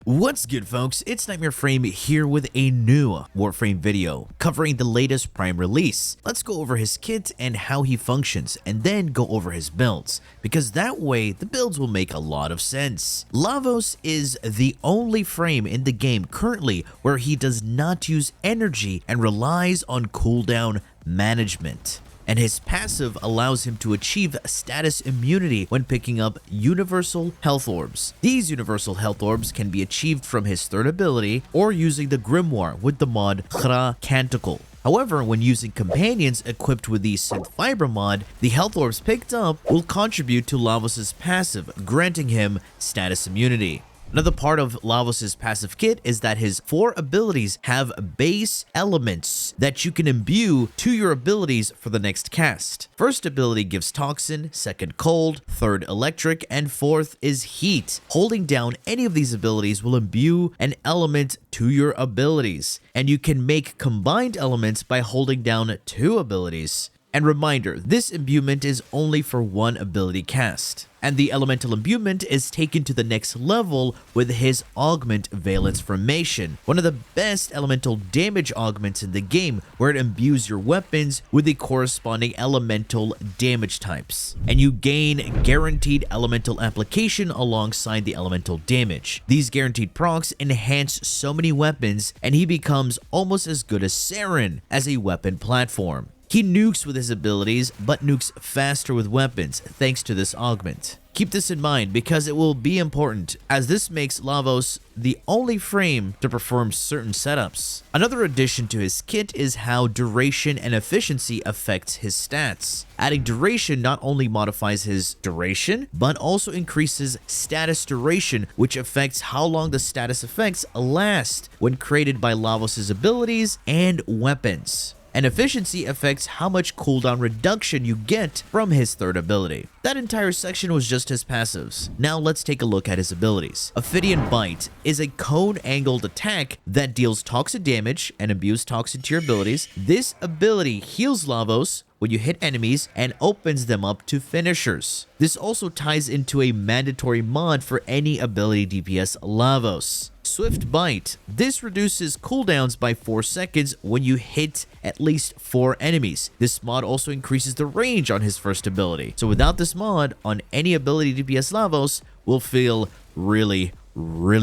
What's good, folks? It's Nightmare Frame here with a new Warframe video covering the latest Prime release. Let's go over his kit and how he functions, and then go over his builds, because that way the builds will make a lot of sense. Lavos is the only frame in the game currently where he does not use energy and relies on cooldown management. And his passive allows him to achieve status immunity when picking up universal health orbs. These universal health orbs can be achieved from his third ability or using the grimoire with the mod Khra Canticle. However, when using companions equipped with the synth fiber mod, the health orbs picked up will contribute to Lavos' passive, granting him status immunity. Another part of Lavos' passive kit is that his 4 abilities have base elements that you can imbue to your abilities for the next cast. First ability gives Toxin, second Cold, third Electric, and fourth is Heat. Holding down any of these abilities will imbue an element to your abilities, and you can make combined elements by holding down 2 abilities. And reminder, this imbuement is only for 1 ability cast. And the elemental imbuement is taken to the next level with his Augment Valence formation, one of the best elemental damage augments in the game, where it imbues your weapons with the corresponding elemental damage types. And you gain guaranteed elemental application alongside the elemental damage. These guaranteed procs enhance so many weapons, and he becomes almost as good as Saren as a weapon platform. He nukes with his abilities, but nukes faster with weapons thanks to this augment. Keep this in mind because it will be important, as this makes Lavos the only frame to perform certain setups. Another addition to his kit is how duration and efficiency affects his stats. Adding duration not only modifies his duration, but also increases status duration, which affects how long the status effects last when created by Lavos' abilities and weapons. And efficiency affects how much cooldown reduction you get from his third ability. That entire section was just his passives. Now let's take a look at his abilities. Ophidian Bite is a cone-angled attack that deals toxic damage and imbues toxin to your abilities. This ability heals Lavos when you hit enemies and opens them up to finishers. This also ties into a mandatory mod for any ability DPS Lavos. Swift Bite. This reduces cooldowns by 4 seconds when you hit at least 4 enemies. This mod also increases the range on his first ability. So without this mod, on any ability DPS Lavos will feel really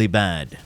bad.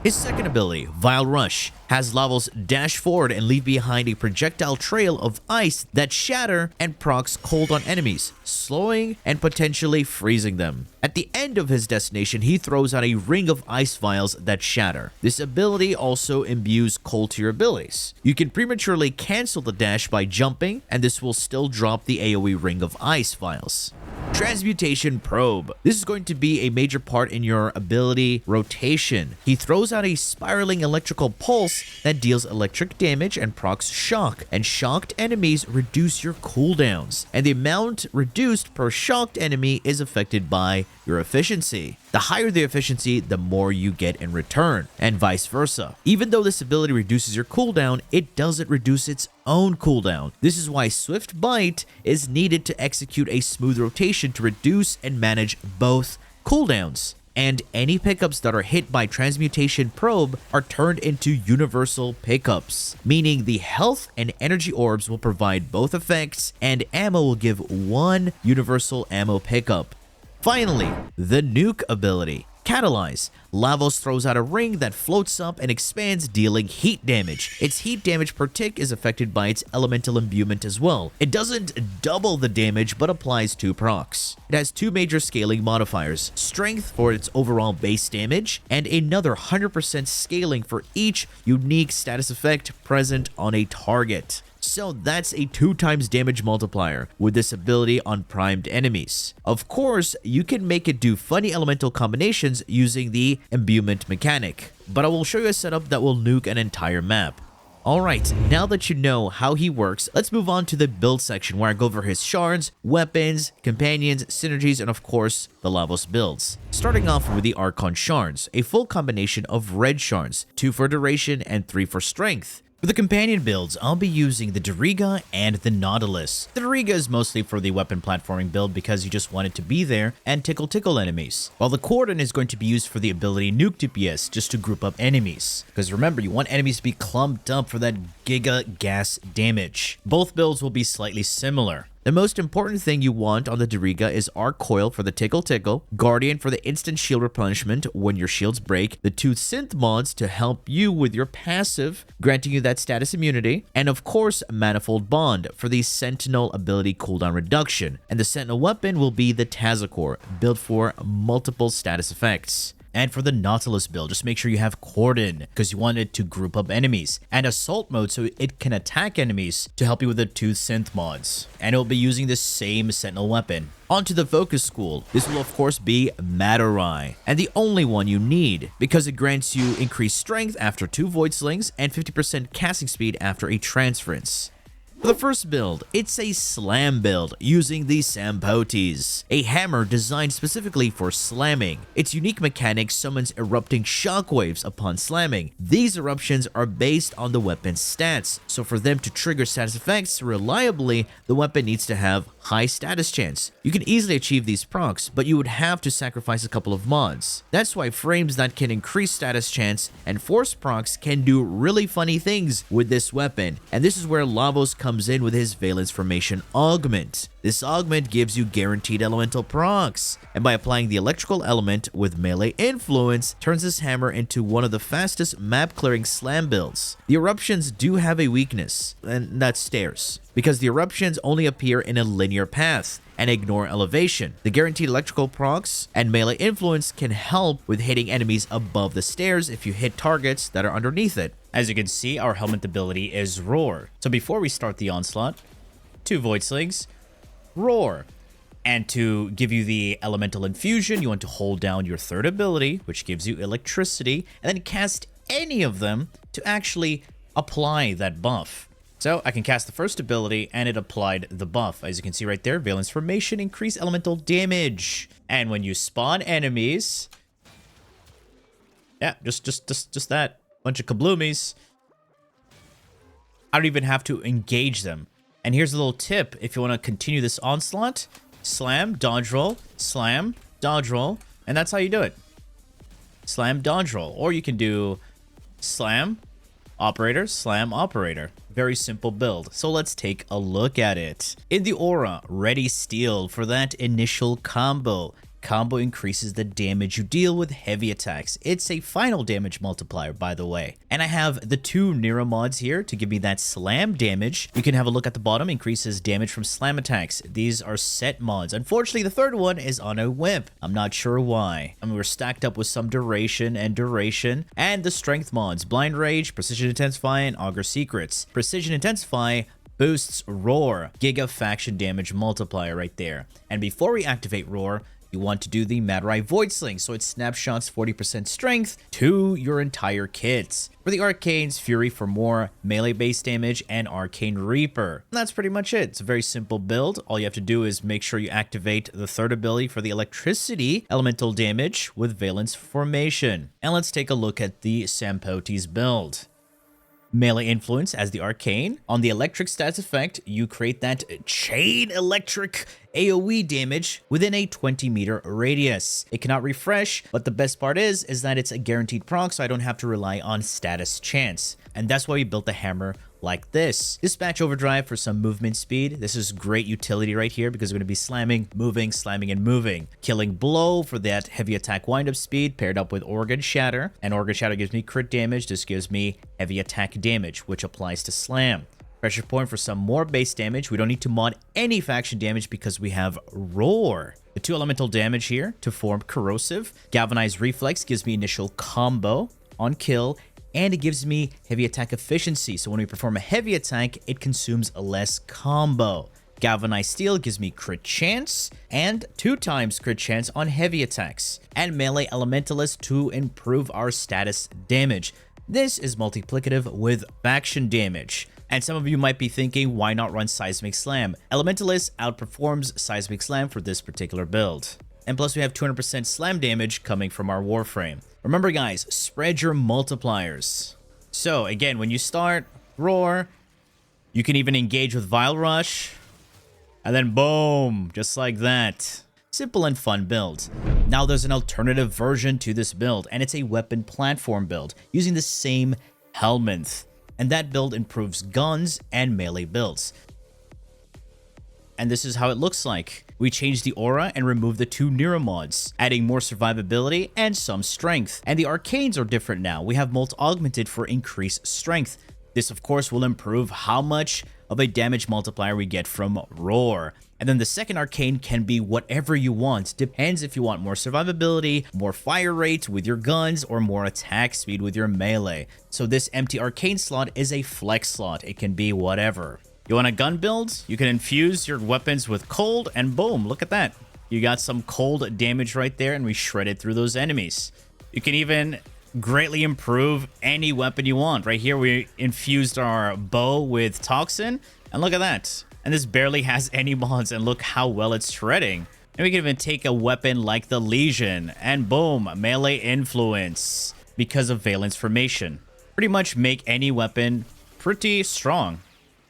His second ability, Vial Rush, has Lavos dash forward and leave behind a projectile trail of ice that shatter and procs cold on enemies, slowing and potentially freezing them. At the end of his destination, he throws out a ring of ice vials that shatter. This ability also imbues cold to your abilities. You can prematurely cancel the dash by jumping, and this will still drop the AoE ring of ice vials. Transmutation Probe. This is going to be a major part in your ability rotation. He throws out a spiraling electrical pulse that deals electric damage and procs shock, and shocked enemies reduce your cooldowns, and the amount reduced per shocked enemy is affected by your efficiency. The higher the efficiency, the more you get in return, and vice versa. Even though this ability reduces your cooldown, it doesn't reduce its own cooldown. This is why Swift Bite is needed to execute a smooth rotation to reduce and manage both cooldowns. And any pickups that are hit by Transmutation Probe are turned into universal pickups, meaning the health and energy orbs will provide both effects, and ammo will give 1 universal ammo pickup. Finally, the NUKE ability, Catalyze. Lavos throws out a ring that floats up and expands, dealing heat damage. Its heat damage per tick is affected by its elemental imbuement as well. It doesn't double the damage, but applies 2 procs. It has 2 major scaling modifiers, strength for its overall base damage, and another 100% scaling for each unique status effect present on a target. So that's a 2 times damage multiplier with this ability on primed enemies. Of course, you can make it do funny elemental combinations using the imbuement mechanic, but I will show you a setup that will nuke an entire map. Alright, now that you know how he works, let's move on to the build section where I go over his shards, weapons, companions, synergies, and of course, the Lavos builds. Starting off with the Archon Shards, a full combination of red shards, 2 for duration and 3 for strength. For the companion builds, I'll be using the Diriga and the Nautilus. The Diriga is mostly for the weapon platforming build because you just want it to be there and tickle enemies. While the Cordon is going to be used for the ability Nuke DPS, just to group up enemies. Because remember, you want enemies to be clumped up for that Giga Gas damage. Both builds will be slightly similar. The most important thing you want on the Diriga is Arc Coil for the tickle, Guardian for the instant shield replenishment when your shields break, the 2 synth mods to help you with your passive, granting you that status immunity, and of course Manifold Bond for the Sentinel ability cooldown reduction. And the Sentinel weapon will be the Tazakor, built for multiple status effects. And for the Nautilus build, just make sure you have Cordon, because you want it to group up enemies, and Assault mode so it can attack enemies to help you with the 2 synth mods. And it will be using the same Sentinel weapon. Onto the Focus School. This will of course be Matarai, and the only one you need, because it grants you increased strength after 2 Void Slings and 50% casting speed after a transference. For the first build, it's a slam build using the Sampotes, a hammer designed specifically for slamming. Its unique mechanic summons erupting shockwaves upon slamming. These eruptions are based on the weapon's stats, so for them to trigger status effects reliably, the weapon needs to have high status chance. You can easily achieve these procs, but you would have to sacrifice a couple of mods. That's why frames that can increase status chance and force procs can do really funny things with this weapon, and this is where Lavos comes in with his Valence formation Augment. This Augment gives you guaranteed elemental procs, and by applying the electrical element with melee influence, turns this hammer into one of the fastest map clearing slam builds. The eruptions do have a weakness, and that's stairs, because the eruptions only appear in a linear path and ignore elevation. The guaranteed electrical procs and melee influence can help with hitting enemies above the stairs if you hit targets that are underneath it. As you can see, our helmet ability is Roar. So before we start the onslaught, 2 Void Slings, Roar. And to give you the elemental infusion, you want to hold down your third ability, which gives you electricity, and then cast any of them to actually apply that buff. So I can cast the first ability and it applied the buff. As you can see right there, Valence formation, increase elemental damage. And when you spawn enemies, yeah, just that. Bunch of kabloomies. I don't even have to engage them. And here's a little tip. If you want to continue this onslaught, slam, dodge roll, slam, dodge roll, and that's how you do it. Slam, dodge roll. Or you can do slam, operator, slam, operator. Very simple build. So let's take a look at it. In the aura, ready steel for that initial combo. Combo increases the damage you deal with heavy attacks. It's a final damage multiplier, by the way. And I have the 2 Nero mods here to give me that slam damage. You can have a look at the bottom, increases damage from slam attacks. These are set mods. Unfortunately, the third one is on a whip. I'm not sure why. I mean, we're stacked up with some duration. And the strength mods, Blind Rage, Precision Intensify, and Augur Secrets. Precision Intensify boosts Roar, Giga Faction damage multiplier right there. And before we activate Roar, you want to do the Matarai Void Sling, so it snapshots 40% strength to your entire kit. For the Arcane's Fury for more melee-based damage, and Arcane Reaper. And that's pretty much it. It's a very simple build. All you have to do is make sure you activate the third ability for the electricity elemental damage with Valence formation. And let's take a look at the Sampotes build. Melee influence as the Arcane. On the electric stats effect, you create that chain electric AoE damage within a 20-meter radius. It cannot refresh, but the best part is that it's a guaranteed proc, so I don't have to rely on status chance. And that's why we built the hammer like this. Dispatch Overdrive for some movement speed. This is great utility right here because we're going to be slamming, moving, slamming, and moving. Killing Blow for that heavy attack windup speed paired up with Organ Shatter. And Organ Shatter gives me crit damage. This gives me heavy attack damage, which applies to Slam. Pressure Point for some more base damage. We don't need to mod any faction damage because we have Roar. The 2 elemental damage here to form Corrosive. Galvanized Reflex gives me initial combo on kill, and it gives me heavy attack efficiency. So when we perform a heavy attack, it consumes less combo. Galvanized Steel gives me crit chance and 2 times crit chance on heavy attacks. And Melee Elementalist to improve our status damage. This is multiplicative with faction damage. And some of you might be thinking, why not run Seismic Slam? Elementalist outperforms Seismic Slam for this particular build. And plus we have 200% slam damage coming from our Warframe. Remember guys, spread your multipliers. So again, when you start, Roar. You can even engage with Vial Rush. And then boom, just like that. Simple and fun build. Now there's an alternative version to this build, and it's a weapon platform build using the same helmet. And that build improves guns and melee builds. And this is how it looks like. We changed the aura and removed the 2 neuromods, adding more survivability and some strength. And the arcanes are different now. We have Molt augmented for increased strength. This, of course, will improve how much of a damage multiplier we get from Roar. And then the second arcane can be whatever you want. Depends if you want more survivability, more fire rate with your guns, or more attack speed with your melee. So this empty arcane slot is a flex slot. It can be whatever. You want a gun build? You can infuse your weapons with cold, and boom, look at that. You got some cold damage right there, and we shredded through those enemies. You can even greatly improve any weapon you want. Right here, we infused our bow with Toxin, and look at that. And this barely has any mods, and look how well it's shredding. And we can even take a weapon like the Legion, and boom, melee influence because of Valence formation. Pretty much make any weapon pretty strong.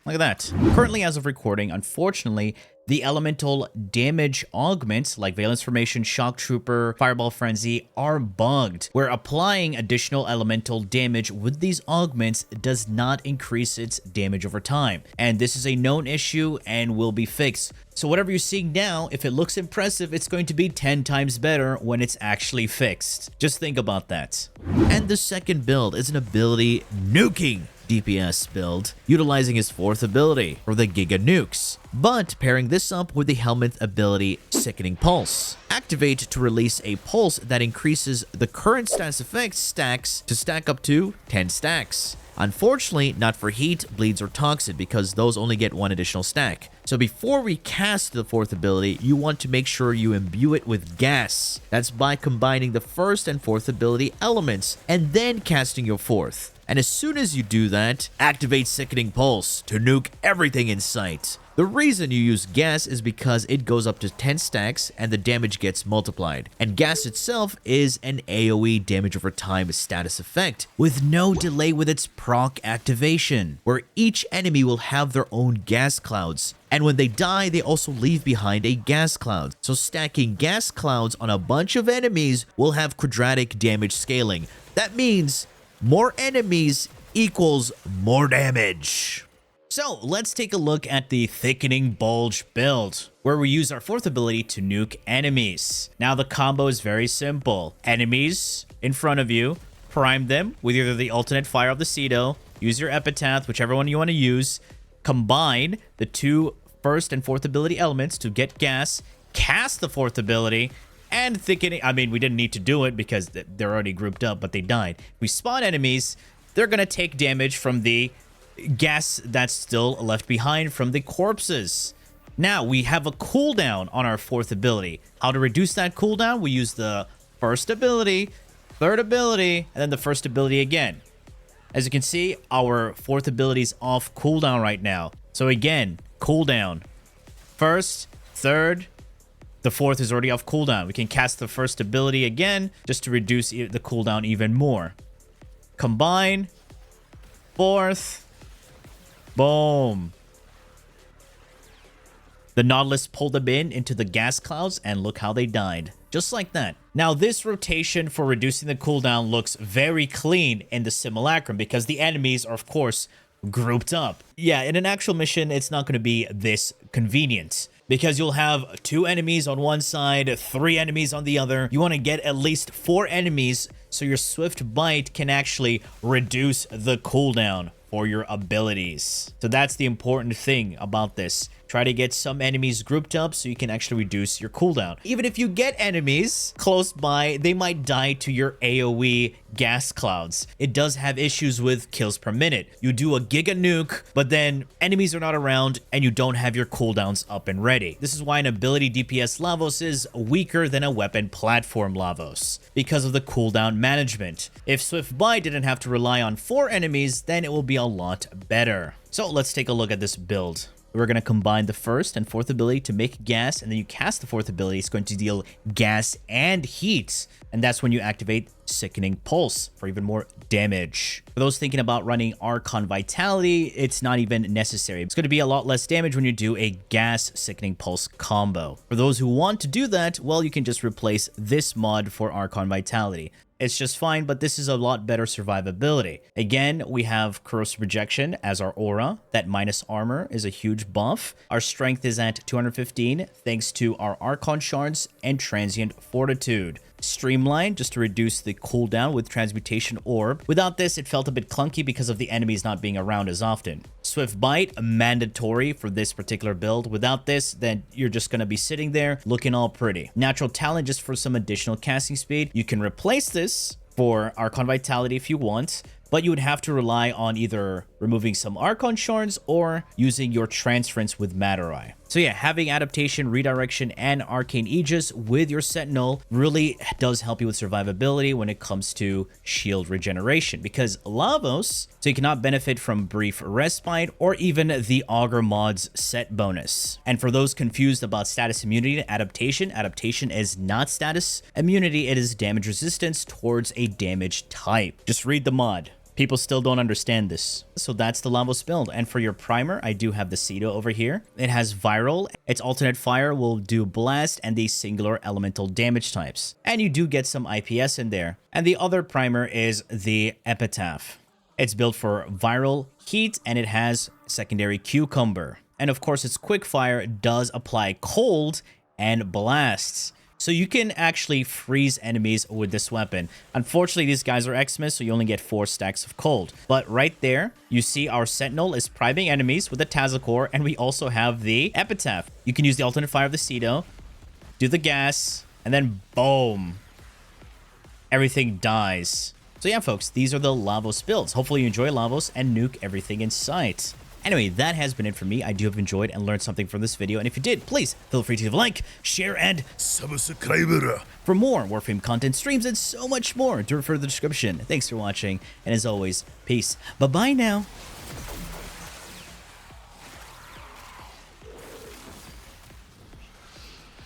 Look at that. Currently, as of recording, unfortunately, the elemental damage augments like Valence Formation, Shock Trooper, Fireball Frenzy are bugged, where applying additional elemental damage with these augments does not increase its damage over time. And this is a known issue and will be fixed. So whatever you're seeing now, if it looks impressive, it's going to be 10 times better when it's actually fixed. Just think about that. And the second build is an ability nuking DPS build, utilizing his 4th ability for the Giga Nukes, but pairing this up with the helmet ability Sickening Pulse. Activate to release a pulse that increases the current status effect stacks to stack up to 10 stacks. Unfortunately, not for heat, bleeds, or toxin, because those only get 1 additional stack. So before we cast the 4th ability, you want to make sure you imbue it with gas. That's by combining the 1st and 4th ability elements, and then casting your 4th. And as soon as you do that, activate Sickening Pulse to nuke everything in sight. The reason you use gas is because it goes up to 10 stacks and the damage gets multiplied. And gas itself is an AoE damage over time status effect with no delay with its proc activation, where each enemy will have their own gas clouds. And when they die, they also leave behind a gas cloud. So stacking gas clouds on a bunch of enemies will have quadratic damage scaling. That means more enemies equals more damage. So let's take a look at the Thickening Bulge build, where we use our 4th ability to nuke enemies. Now the combo is very simple. Enemies in front of you, prime them with either the alternate fire of the Cedo, use your epitaph, whichever one you want to use, combine the 2 1st and 4th ability elements to get gas, cast the 4th ability, and thickening. I mean, we didn't need to do it because they're already grouped up, but they died. We spawn enemies, they're going to take damage from the gas that's still left behind from the corpses. Now, we have a cooldown on our 4th ability. How to reduce that cooldown? We use the 1st ability, 3rd ability, and then the 1st ability again. As you can see, our 4th ability is off cooldown right now. So again, cooldown. 1st, 3rd, the 4th is already off cooldown. We can cast the 1st ability again just to reduce the cooldown even more. Combine. 4th. Boom. The Nautilus pulled them into the gas clouds, and look how they died. Just like that. Now, this rotation for reducing the cooldown looks very clean in the simulacrum because the enemies are, of course, grouped up. Yeah, in an actual mission, it's not going to be this convenient because you'll have 2 enemies on one side, 3 enemies on the other. You want to get at least 4 enemies so your Swift Bite can actually reduce the cooldown for your abilities. So that's the important thing about this. Try to get some enemies grouped up so you can actually reduce your cooldown. Even if you get enemies close by, they might die to your AoE gas clouds. It does have issues with kills per minute. You do a Giga Nuke, but then enemies are not around and you don't have your cooldowns up and ready. This is why an ability DPS Lavos is weaker than a weapon platform Lavos, because of the cooldown management. If Swift Bite didn't have to rely on 4 enemies, then it will be a lot better. So let's take a look at this build. we're going to combine the first and fourth ability to make gas, and then you cast the fourth ability. It's going to deal gas and heat, and that's when you activate Sickening Pulse for even more damage. For those thinking about running Archon Vitality, it's not even necessary. It's going to be a lot less damage when you do a gas Sickening Pulse combo. For those who want to do that, well, you can just replace this mod for Archon Vitality. It's just fine, but this is a lot better survivability. Again, we have Corrosive Rejection as our aura. That minus armor is a huge buff. Our strength is at 215 thanks to our Archon Shards and Transient Fortitude. Streamline, just to reduce the cooldown with Transmutation Orb. Without this, it felt a bit clunky because of the enemies not being around as often. Swift Bite, mandatory for this particular build. Without this, then you're just going to be sitting there looking all pretty. Natural Talent, just for some additional casting speed. You can replace this for Archon Vitality if you want, but you would have to rely on either removing some Archon Shards or using your Transference with Matter Eye. So yeah, having Adaptation, Redirection, and Arcane Aegis with your Sentinel really does help you with survivability when it comes to shield regeneration, because Lavos, so you cannot benefit from Brief Respite or even the Augur mod's set bonus. And for those confused about status immunity to adaptation, adaptation is not status immunity, it is damage resistance towards a damage type. Just read the mod. People still don't understand this. So that's the Lavos build. And for your primer, I do have the Cedo over here. It has Viral. Its alternate fire will do Blast and the singular elemental damage types. And you do get some IPS in there. And the other primer is the Epitaph. It's built for Viral, Heat, and it has secondary Cucumber. And of course, its Quickfire does apply Cold and Blasts. So you can actually freeze enemies with this weapon. Unfortunately, these guys are Xmas, so you only get 4 stacks of cold. But right there, you see our Sentinel is priming enemies with the Tazakor, and we also have the Epitaph. You can use the alternate fire of the Cedo, do the gas, and then boom. Everything dies. So yeah, folks, these are the Lavos builds. Hopefully you enjoy Lavos and nuke everything in sight. Anyway, that has been it for me. I do hope you enjoyed and learned something from this video. And if you did, please feel free to leave a like, share, and subscribe for more Warframe content, streams, and so much more. Do refer to the description. Thanks for watching. And as always, peace. Bye-bye now.